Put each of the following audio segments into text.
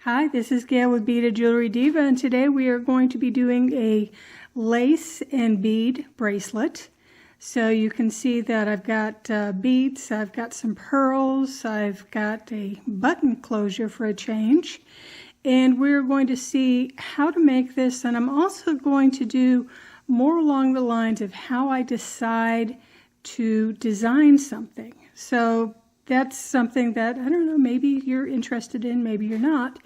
Hi, this is Gail with Beaded Jewelry Diva, and today we are going to be doing a lace and bead bracelet. So you can see that I've got beads, I've got some pearls, I've got a button closure for a change, and we're going to see how to make this, and I'm also going to do more along the lines of how I decide to design something. So that's something that, I don't know, maybe you're interested in, maybe you're not.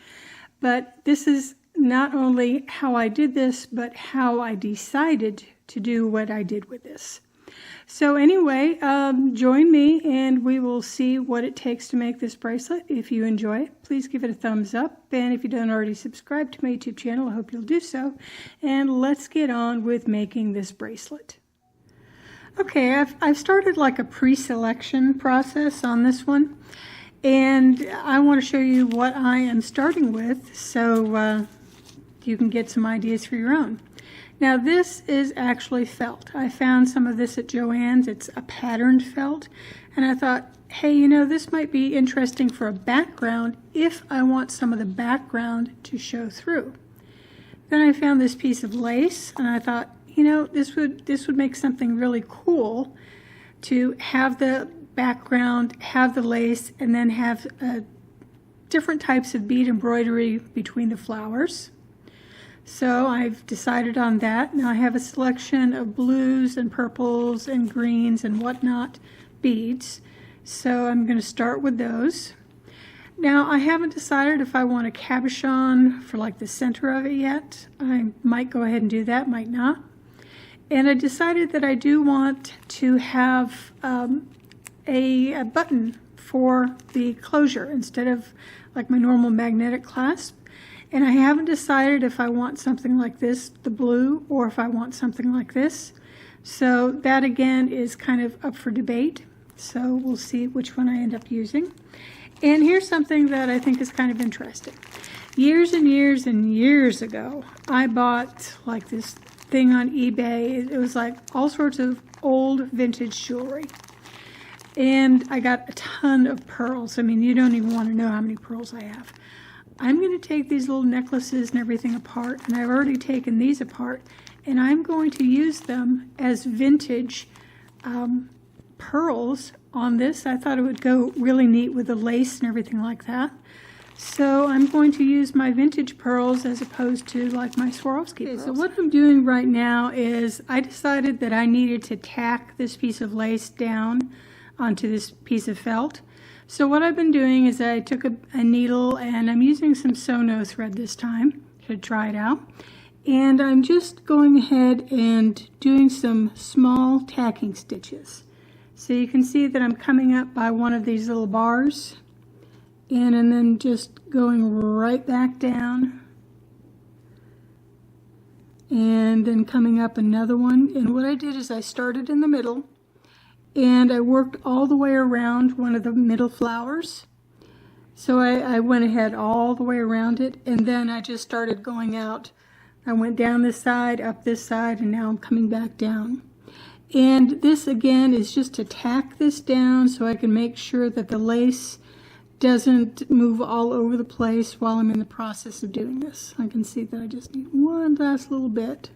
But this is not only how I did this, but how I decided to do what I did with this. So anyway, join me and we will see what it takes to make this bracelet. If you enjoy it, please give it a thumbs up. And if you don't already subscribe to my YouTube channel, I hope you'll do so. And let's get on with making this bracelet. Okay, I've started like a pre-selection process on this one, and I want to show you what I am starting with so you can get some ideas for your own. Now this is actually felt. I found some of this at JoAnn's. It's a patterned felt, and I thought, hey, you know, this might be interesting for a background if I want some of the background to show through. Then I found this piece of lace, and I thought, you know, this would make something really cool to have the background, have the lace, and then have different types of bead embroidery between the flowers. So I've decided on that. Now I have a selection of blues and purples and greens and whatnot beads. So I'm going to start with those. Now I haven't decided if I want a cabochon for like the center of it yet. I might go ahead and do that, might not. And I decided that I do want to have a button for the closure instead of like my normal magnetic clasp. And I haven't decided if I want something like this, the blue, or if I want something like this. So that again is kind of up for debate. So we'll see which one I end up using. And here's something that I think is kind of interesting. Years and years and years ago, I bought like this thing on eBay. It was like all sorts of old vintage jewelry. And I got a ton of pearls. I mean, you don't even want to know how many pearls I have. I'm going to take these little necklaces and everything apart, and I've already taken these apart, and I'm going to use them as vintage pearls on this. I thought it would go really neat with the lace and everything like that. So I'm going to use my vintage pearls as opposed to like my Swarovski pearls. So what I'm doing right now is I decided that I needed to tack this piece of lace down onto this piece of felt. So what I've been doing is I took a needle, and I'm using some Sono thread this time to try it out. And I'm just going ahead and doing some small tacking stitches. So you can see that I'm coming up by one of these little bars. And then just going right back down, and then coming up another one. And what I did is I started in the middle, and I worked all the way around one of the middle flowers. So I went ahead all the way around it, and then I just started going out. I went down this side, up this side, and now I'm coming back down. And this again is just to tack this down so I can make sure that the lace doesn't move all over the place while I'm in the process of doing this. I can see that I just need one last little bit.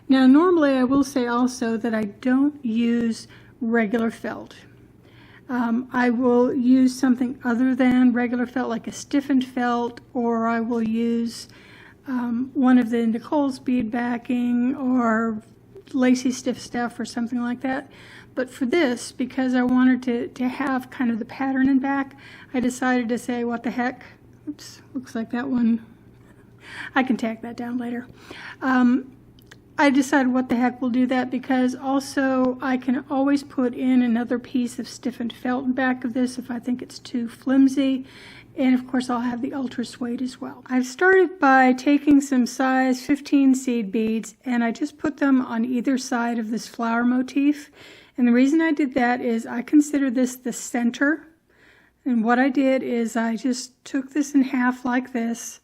Now normally I will say also that I don't use regular felt. I will use something other than regular felt, like a stiffened felt, or I will use one of the Nicole's bead backing or lacy stiff stuff or something like that. But for this, because I wanted to have kind of the pattern in back, I decided to say, what the heck? Oops, looks like that one. I can tack that down later. I decided what the heck, we'll do that, because also I can always put in another piece of stiffened felt in back of this if I think it's too flimsy. And of course I'll have the ultra suede as well. I've started by taking some size 15 seed beads, and I just put them on either side of this flower motif. And the reason I did that is I consider this the center. And what I did is I just took this in half like this,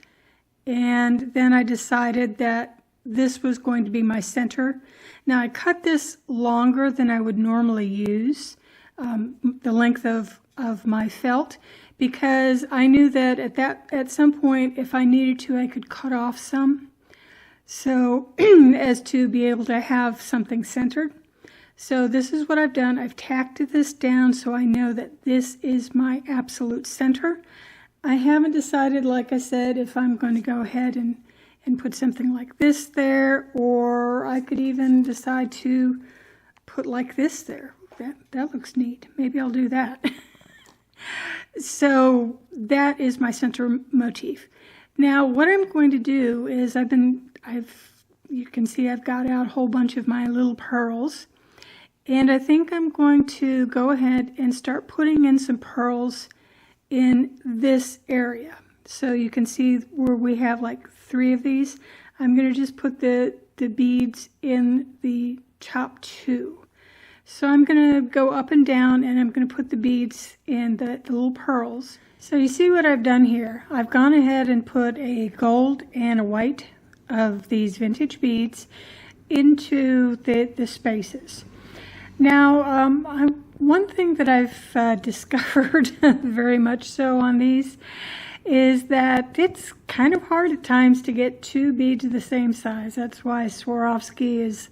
and then I decided that this was going to be my center. Now I cut this longer than I would normally use, the length of my felt, because I knew that at some point, if I needed to, I could cut off some, so as to be able to have something centered. So this is what I've done. I've tacked this down so I know that this is my absolute center. I haven't decided, like I said, if I'm going to go ahead and put something like this there, or I could even decide to put like this there. That looks neat. Maybe I'll do that. So that is my center motif. Now what I'm going to do is you can see I've got out a whole bunch of my little pearls, and I think I'm going to go ahead and start putting in some pearls in this area. So you can see where we have like 3 of these. I'm going to just put the beads in the top 2. So I'm going to go up and down, and I'm going to put the beads in the little pearls. So you see what I've done here. I've gone ahead and put a gold and a white of these vintage beads into the spaces. Now, one thing that I've discovered very much so on these is that it's kind of hard at times to get 2 beads of the same size. That's why Swarovski is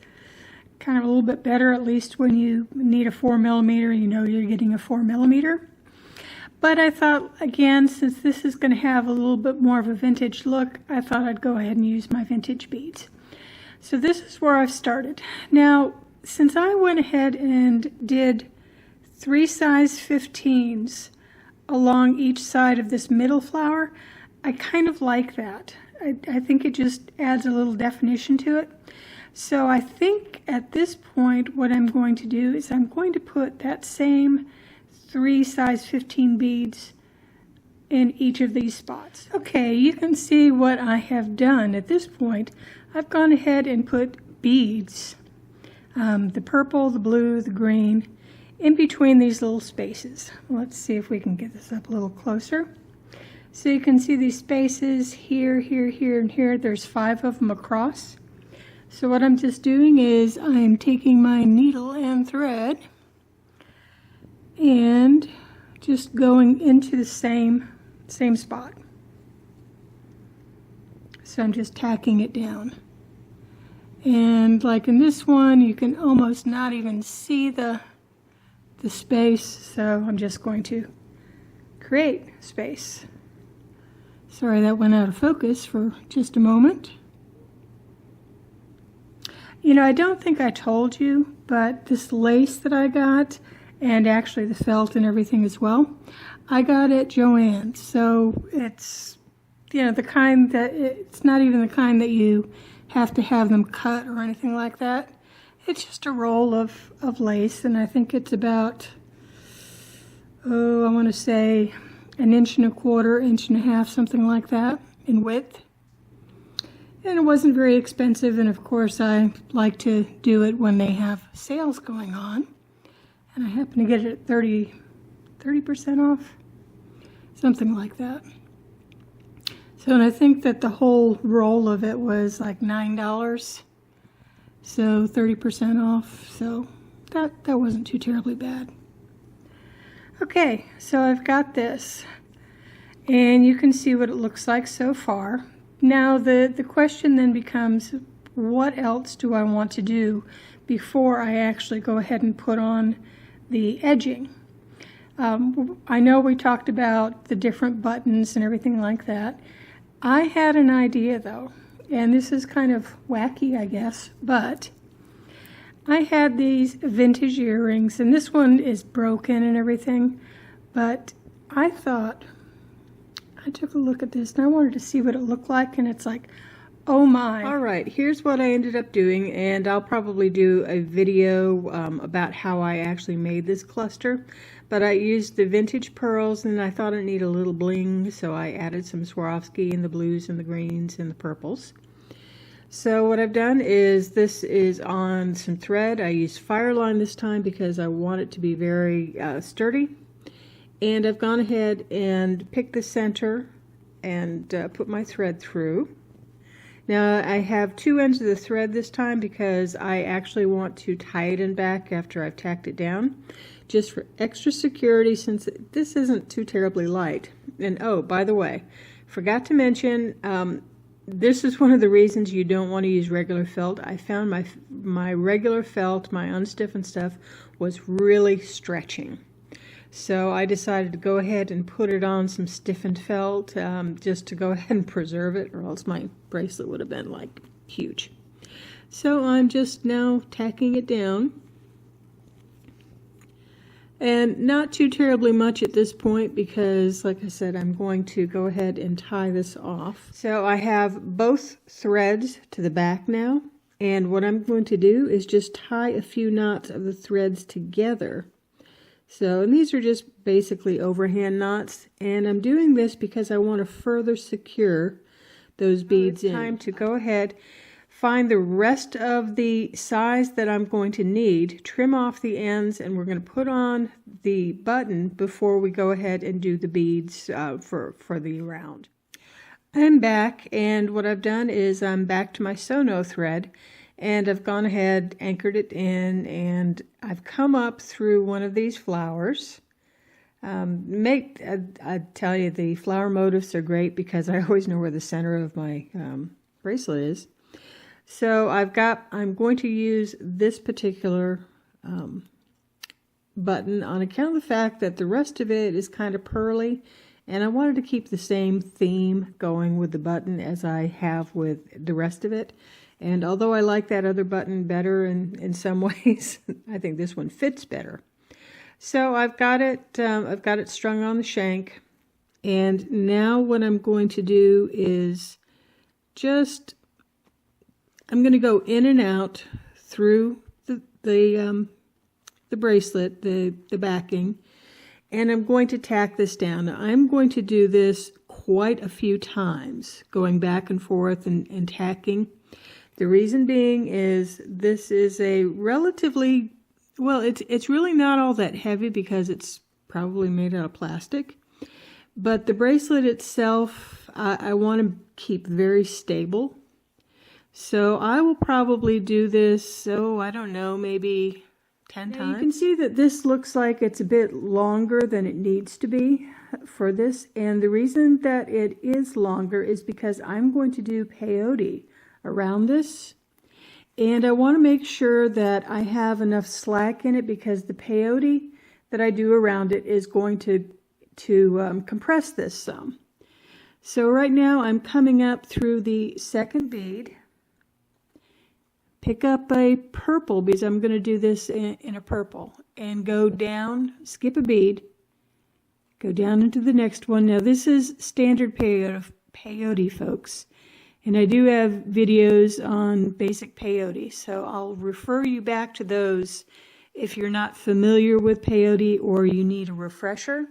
kind of a little bit better, at least when you need a 4mm, you know you're getting a 4mm. But I thought, again, since this is going to have a little bit more of a vintage look, I thought I'd go ahead and use my vintage beads. So this is where I've started. Now, since I went ahead and did 3 size 15s along each side of this middle flower, I kind of like that. I think it just adds a little definition to it. So I think at this point what I'm going to do is I'm going to put that same 3 size 15 beads in each of these spots. Okay, you can see what I have done at this point. I've gone ahead and put beads, the purple, the blue, the green, in between these little spaces. Let's see if we can get this up a little closer. So you can see these spaces here, here, here, and here. There's 5 of them across. So what I'm just doing is I'm taking my needle and thread and just going into the same spot. So I'm just tacking it down. And like in this one, you can almost not even see the space, so I'm just going to create space. Sorry, that went out of focus for just a moment. You know, I don't think I told you, but this lace that I got, and actually the felt and everything as well, I got at JoAnn. So it's, you know, the kind that, it's not even the kind that you have to have them cut or anything like that. It's just a roll of lace, and I think it's about, I want to say 1 1/4 inch, 1.5 inches, something like that in width. And it wasn't very expensive, and of course I like to do it when they have sales going on. And I happen to get it at 30% off, something like that. So, and I think that the whole roll of it was like $9. So 30% off, so that wasn't too terribly bad. Okay, so I've got this, and you can see what it looks like so far. Now the question then becomes, what else do I want to do before I actually go ahead and put on the edging? I know we talked about the different buttons and everything like that. I had an idea though, and this is kind of wacky, I guess, but I had these vintage earrings, and this one is broken and everything, but I thought, I took a look at this and I wanted to see what it looked like, and it's like, oh my. All right, here's what I ended up doing, and I'll probably do a video about how I actually made this cluster. But I used the vintage pearls, and I thought it needed a little bling, so I added some Swarovski in the blues and the greens and the purples. So what I've done is, this is on some thread. I used Fireline this time because I want it to be very sturdy. And I've gone ahead and picked the center and put my thread through. Now I have 2 ends of the thread this time because I actually want to tie it in back after I've tacked it down, just for extra security, since this isn't too terribly light. And oh, by the way, forgot to mention, this is one of the reasons you don't want to use regular felt. I found my regular felt, my unstiffened stuff, was really stretching. So I decided to go ahead and put it on some stiffened felt, just to go ahead and preserve it, or else my bracelet would have been like huge. So I'm just now tacking it down. And not too terribly much at this point because, like I said, I'm going to go ahead and tie this off. So I have both threads to the back now, and what I'm going to do is just tie a few knots of the threads together. So, and these are just basically overhand knots, and I'm doing this because I want to further secure those beads in. It's time to go ahead, find the rest of the size that I'm going to need, trim off the ends, and we're going to put on the button before we go ahead and do the beads for the round. I'm back, and what I've done is I'm back to my Sono thread, and I've gone ahead, anchored it in, and I've come up through one of these flowers. I tell you, the flower motifs are great because I always know where the center of my bracelet is. So I'm going to use this particular button on account of the fact that the rest of it is kind of pearly, and I wanted to keep the same theme going with the button as I have with the rest of it. And although I like that other button better in some ways, I think this one fits better. So I've got it strung on the shank, and now what I'm going to do is I'm going to go in and out through the bracelet, the backing, and I'm going to tack this down. Now, I'm going to do this quite a few times, going back and forth and tacking. The reason being is this is a relatively, well, it's really not all that heavy because it's probably made out of plastic, but the bracelet itself, I want to keep very stable. So I will probably do this, I don't know, maybe 10 times. You can see that this looks like it's a bit longer than it needs to be for this. And the reason that it is longer is because I'm going to do peyote around this. And I want to make sure that I have enough slack in it because the peyote that I do around it is going to compress this some. So right now I'm coming up through the second bead. Pick up a purple because I'm going to do this in a purple, and go down, skip a bead, go down into the next one. Now this is standard peyote, folks, and I do have videos on basic peyote, so I'll refer you back to those if you're not familiar with peyote or you need a refresher.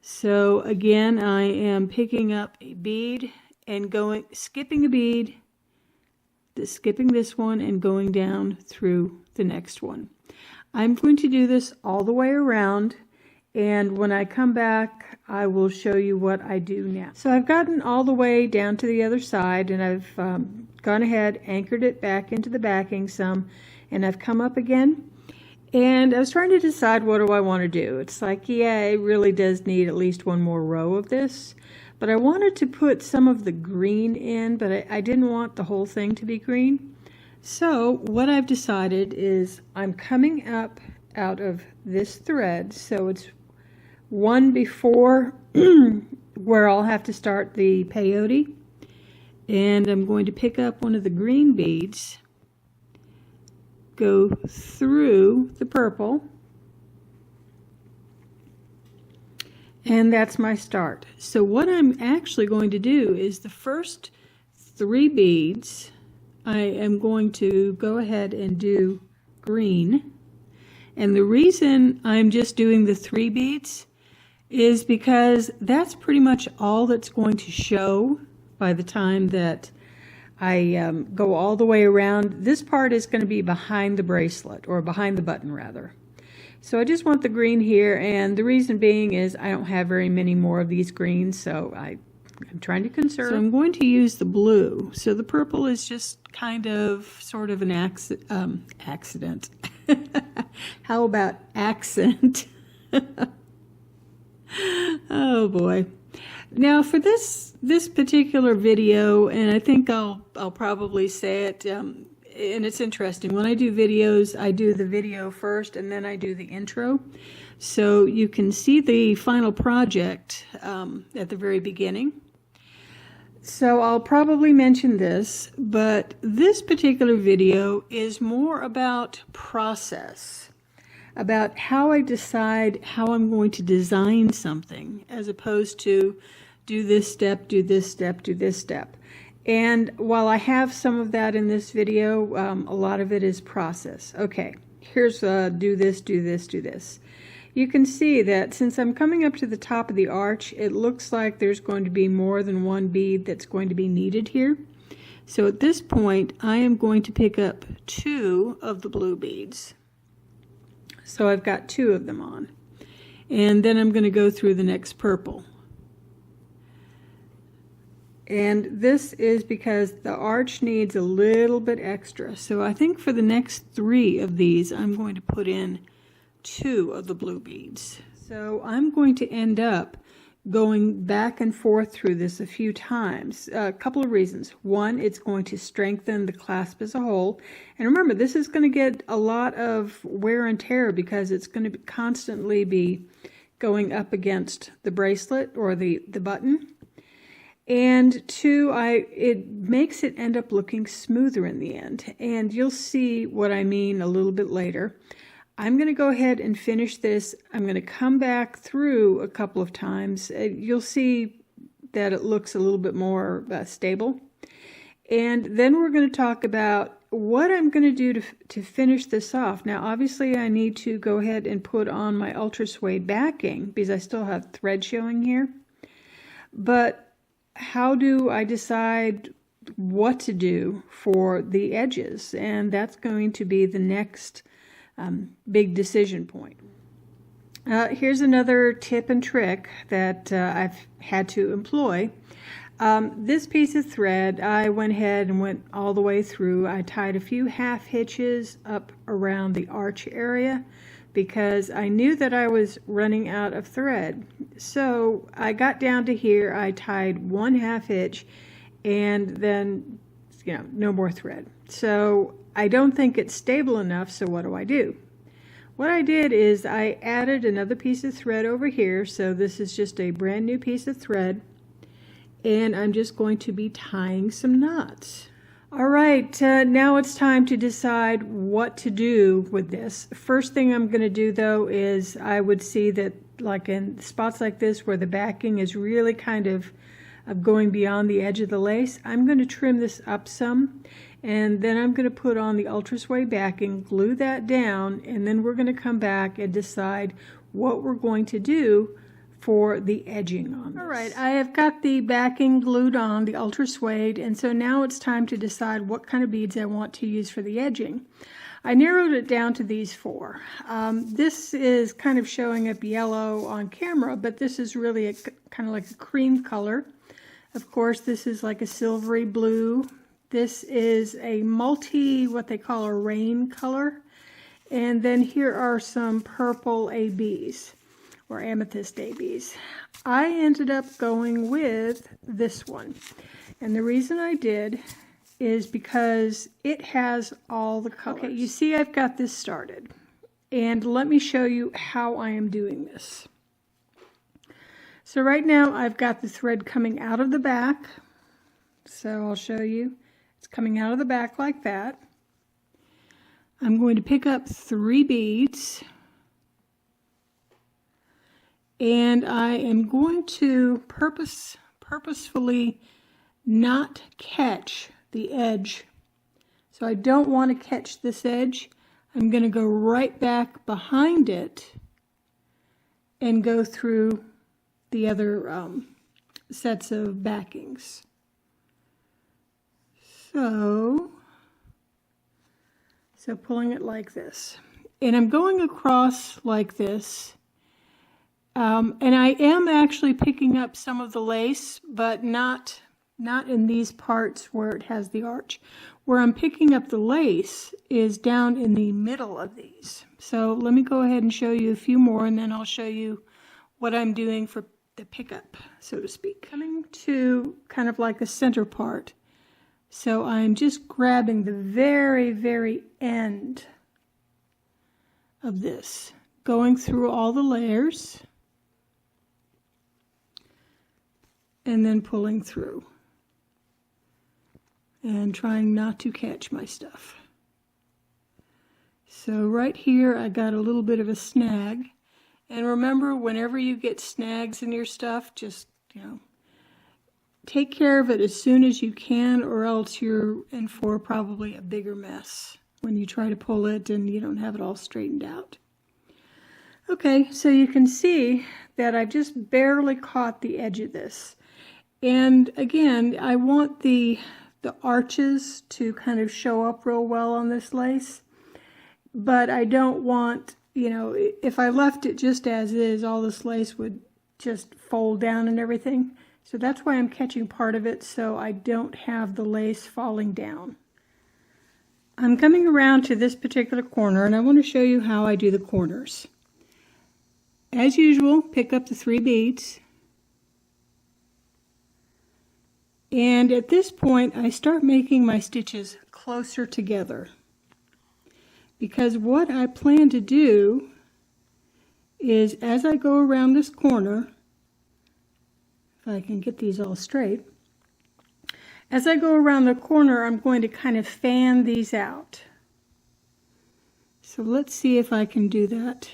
So again, I am picking up a bead and skipping a bead, skipping this one and going down through the next one. I'm going to do this all the way around, and when I come back I will show you what I do now. So I've gotten all the way down to the other side, and I've gone ahead, anchored it back into the backing some, and I've come up again, and I was trying to decide what do I want to do. It's like, yeah, it really does need at least one more row of this. But I wanted to put some of the green in, but I didn't want the whole thing to be green. So what I've decided is I'm coming up out of this thread, so it's one before where I'll have to start the peyote, and I'm going to pick up one of the green beads, go through the purple, and that's my start. So what I'm actually going to do is the first 3 beads, I am going to go ahead and do green. And the reason I'm just doing the 3 beads is because that's pretty much all that's going to show by the time that I go all the way around. This part is going to be behind the bracelet, or behind the button rather. So I just want the green here, and the reason being is I don't have very many more of these greens, so I'm trying to conserve. So I'm going to use the blue. So the purple is just kind of sort of an accident. How about accent? Oh boy. Now for this particular video, and I think I'll probably say it, and it's interesting. When I do videos, I do the video first and then I do the intro. So you can see the final project at the very beginning. So I'll probably mention this, but this particular video is more about process, about how I decide how I'm going to design something, as opposed to do this step, do this step, do this step. And while I have some of that in this video, a lot of it is process. Okay, here's do this, do this, do this. You can see that since I'm coming up to the top of the arch, it looks like there's going to be more than one bead that's going to be needed here. So at this point, I am going to pick up 2 of the blue beads. So I've got 2 of them on. And then I'm going to go through the next purple. And this is because the arch needs a little bit extra. So I think for the next 3 of these, I'm going to put in 2 of the blue beads. So I'm going to end up going back and forth through this a few times. A couple of reasons. One, it's going to strengthen the clasp as a whole. And remember, this is going to get a lot of wear and tear because it's going to constantly be going up against the bracelet or the button. And 2, it makes it end up looking smoother in the end. And you'll see what I mean a little bit later. I'm going to go ahead and finish this. I'm going to come back through a couple of times. You'll see that it looks a little bit more stable. And then we're going to talk about what I'm going to do to finish this off. Now, obviously, I need to go ahead and put on my ultra suede backing because I still have thread showing here. But how do I decide what to do for the edges? And that's going to be the next big decision point. Here's another tip and trick that I've had to employ. This piece of thread, I went ahead and went all the way through. I tied a few half hitches up around the arch area because I knew that I was running out of thread. So I got down to here, I tied 1 half hitch, and then, no more thread. So I don't think it's stable enough, so what do? What I did is I added another piece of thread over here, so this is just a brand new piece of thread, and I'm just going to be tying some knots. All right, now it's time to decide what to do with this. First thing I'm going to do, though, is I would see that, like in spots like this where the backing is really kind of going beyond the edge of the lace, I'm going to trim this up some. And then I'm going to put on the ultra suede backing, glue that down, and then we're going to come back and decide what we're going to do for the edging on this. All right, I have got the backing glued on, the ultra suede, and so now it's time to decide what kind of beads I want to use for the edging. I narrowed it down to these 4. This is kind of showing up yellow on camera, but this is really kind of like a cream color. Of course, this is like a silvery blue. This is a what they call a rain color. And then here are some purple ABs, or amethyst ABs. I ended up going with this one. And the reason I did is because it has all the colors. Okay, you see I've got this started. And let me show you how I am doing this. So right now I've got the thread coming out of the back. So I'll show you. It's coming out of the back like that. I'm going to pick up 3 beads. And I am going to purposefully not catch the edge. So I don't want to catch this edge. I'm going to go right back behind it and go through the other sets of backings. So pulling it like this. And I'm going across like this. And I am actually picking up some of the lace, but not in these parts where it has the arch. where I'm picking up the lace is down in the middle of these. So let me go ahead and show you a few more, and then I'll show you what I'm doing for the pickup, so to speak. Coming to kind of like the center part. So I'm just grabbing the very, very end of this, going through all the layers, and then pulling through, and trying not to catch my stuff. So right here I got a little bit of a snag. And remember, whenever you get snags in your stuff, just, take care of it as soon as you can, or else you're in for probably a bigger mess when you try to pull it and you don't have it all straightened out. Okay, so you can see that I just barely caught the edge of this. And again, I want the arches to kind of show up real well on this lace, but I don't want, if I left it just as is, all this lace would just fold down and everything. So that's why I'm catching part of it, so I don't have the lace falling down. I'm coming around to this particular corner, and I want to show you how I do the corners. As usual, pick up the 3 beads. And at this point, I start making my stitches closer together. Because what I plan to do is, as I go around this corner, if I can get these all straight, as I go around the corner, I'm going to kind of fan these out. So let's see if I can do that.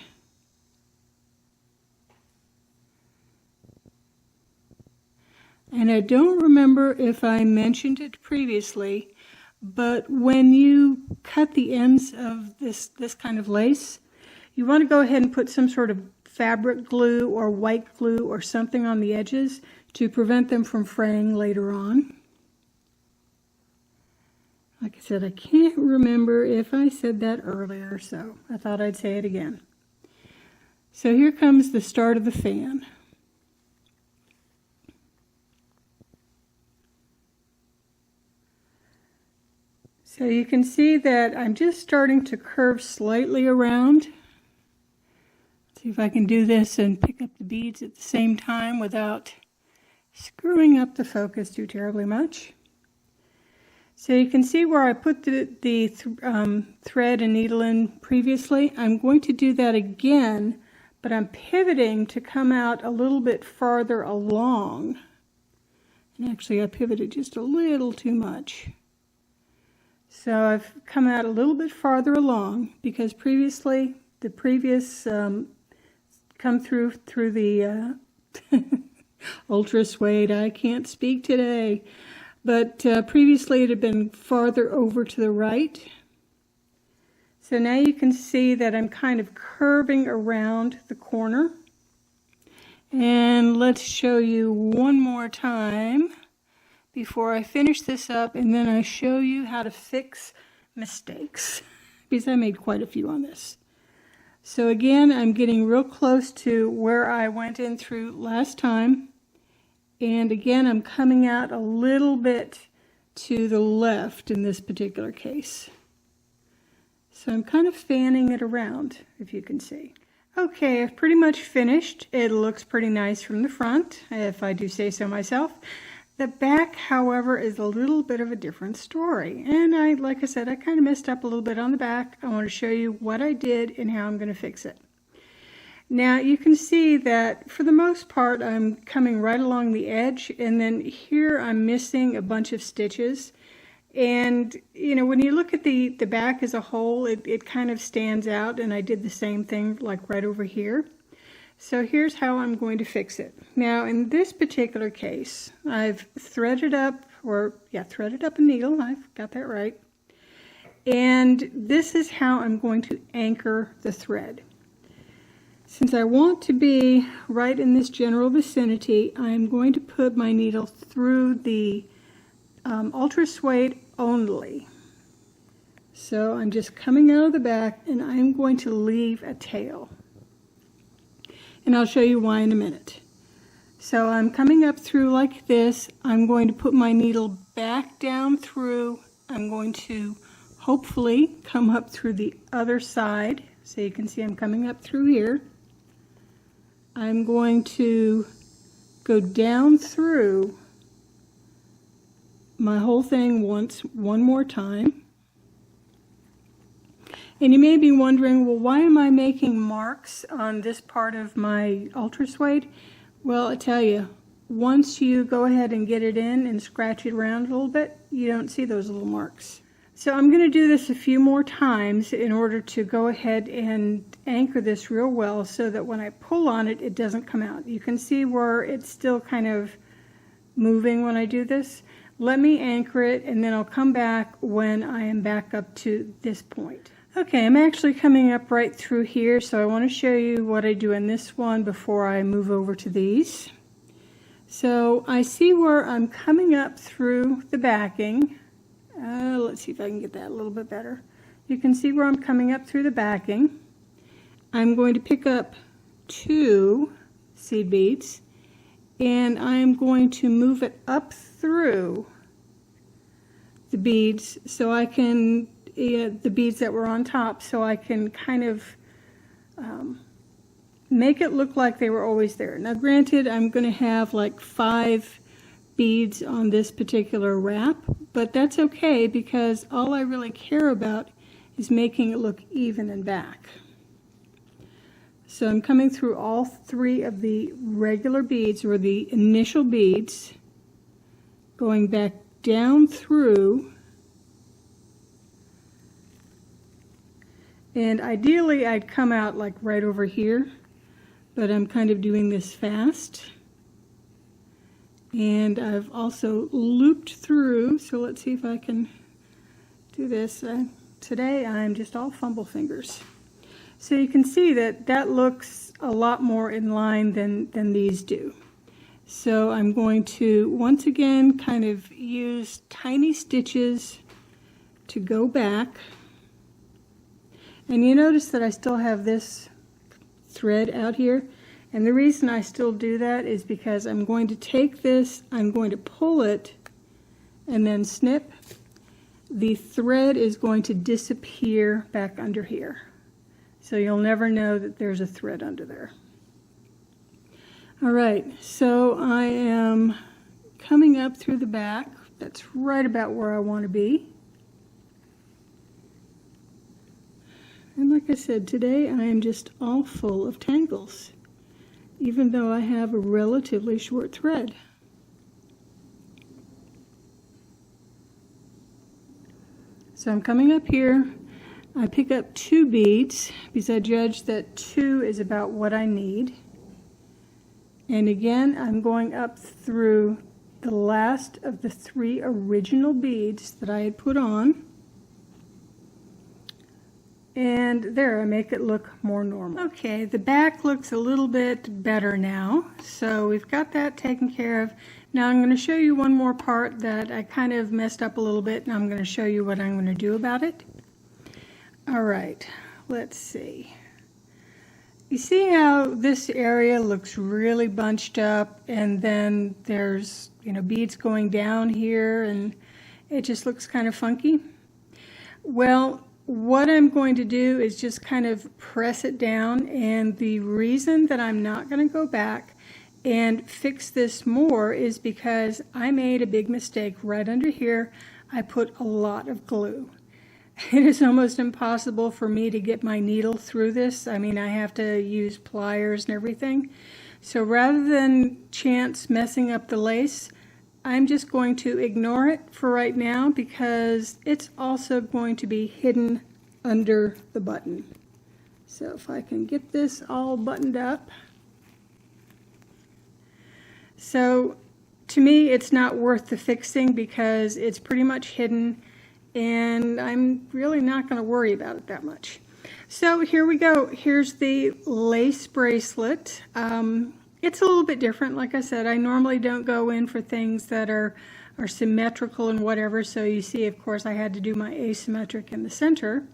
And I don't remember if I mentioned it previously, but when you cut the ends of this kind of lace, you want to go ahead and put some sort of fabric glue or white glue or something on the edges to prevent them from fraying later on. Like I said, I can't remember if I said that earlier, so I thought I'd say it again. So here comes the start of the fan. So you can see that I'm just starting to curve slightly around. See if I can do this and pick up the beads at the same time without screwing up the focus too terribly much. So you can see where I put the thread and needle in previously. I'm going to do that again, but I'm pivoting to come out a little bit farther along. And actually I pivoted just a little too much. So I've come out a little bit farther along because previously, the previous come through the ultra suede. I can't speak today, but previously it had been farther over to the right. So now you can see that I'm kind of curving around the corner. And let's show you one more time before I finish this up, and then I show you how to fix mistakes, because I made quite a few on this. So again, I'm getting real close to where I went in through last time, and again I'm coming out a little bit to the left in this particular case. So I'm kind of fanning it around, if you can see. Okay, I've pretty much finished. It looks pretty nice from the front, if I do say so myself. The back, however, is a little bit of a different story. And like I said, I kind of messed up a little bit on the back. I want to show you what I did and how I'm going to fix it. Now, you can see that for the most part, I'm coming right along the edge. And then here I'm missing a bunch of stitches. And, when you look at the back as a whole, it kind of stands out. And I did the same thing like right over here. So here's how I'm going to fix it. Now in this particular case, I've threaded up a needle, I've got that right. And this is how I'm going to anchor the thread. Since I want to be right in this general vicinity, I'm going to put my needle through the ultra suede only. So I'm just coming out of the back and I'm going to leave a tail. And I'll show you why in a minute. So I'm coming up through like this. I'm going to put my needle back down through I'm going to hopefully come up through the other side. So you can see I'm coming up through here. I'm going to go down through my whole thing one more time. And you may be wondering, well, why am I making marks on this part of my ultra suede? Well, I tell you, once you go ahead and get it in and scratch it around a little bit, you don't see those little marks. So I'm going to do this a few more times in order to go ahead and anchor this real well so that when I pull on it, it doesn't come out. You can see where it's still kind of moving when I do this. Let me anchor it and then I'll come back when I am back up to this point. Okay, I'm actually coming up right through here, so I want to show you what I do in this one before I move over to these. So I see where I'm coming up through the backing. Let's see if I can get that a little bit better. You can see where I'm coming up through the backing. I'm going to pick up 2 seed beads and I'm going to move it up through the beads so I can, the beads that were on top, so I can kind of make it look like they were always there. Now granted, I'm going to have like 5 beads on this particular wrap, but that's okay because all I really care about is making it look even and back. So I'm coming through all 3 of the regular beads, or the initial beads, going back down through, and ideally I'd come out like right over here, but I'm kind of doing this fast. And I've also looped through, so let's see if I can do this. Today I'm just all fumble fingers. So you can see that that looks a lot more in line than these do. So I'm going to once again kind of use tiny stitches to go back. And you notice that I still have this thread out here. And the reason I still do that is because I'm going to take this, I'm going to pull it and then snip. The thread is going to disappear back under here. So you'll never know that there's a thread under there. All right, so I am coming up through the back. That's right about where I want to be. And like I said, today I am just all full of tangles, even though I have a relatively short thread. So I'm coming up here. I pick up 2 beads because I judge that 2 is about what I need. And again, I'm going up through the last of the 3 original beads that I had put on. And there, I make it look more normal. Okay, the back looks a little bit better now. So we've got that taken care of. Now I'm going to show you one more part that I kind of messed up a little bit, and I'm going to show you what I'm going to do about it. All right, let's see. You see how this area looks really bunched up, and then there's, beads going down here, and it just looks kind of funky? Well, what I'm going to do is just kind of press it down, and the reason that I'm not going to go back and fix this more is because I made a big mistake right under here. I put a lot of glue. It is almost impossible for me to get my needle through this. I mean, I have to use pliers and everything. So rather than chance messing up the lace, I'm just going to ignore it for right now because it's also going to be hidden under the button. So if I can get this all buttoned up. So to me, it's not worth the fixing because it's pretty much hidden, and I'm really not going to worry about it that much. So here we go. Here's the lace bracelet. It's a little bit different. Like I said, I normally don't go in for things that are symmetrical and whatever. So you see, of course, I had to do my asymmetric in the center.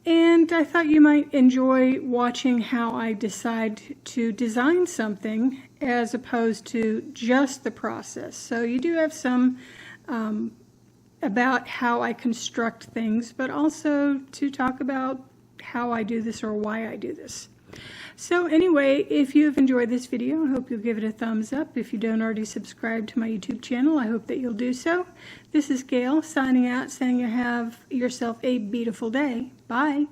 And I thought you might enjoy watching how I decide to design something as opposed to just the process. So you do have some about how I construct things, but also to talk about how I do this or why I do this. So anyway, if you've enjoyed this video, I hope you'll give it a thumbs up. If you don't already subscribe to my YouTube channel, I hope that you'll do so. This is Gail signing out, saying you have yourself a beautiful day. Bye.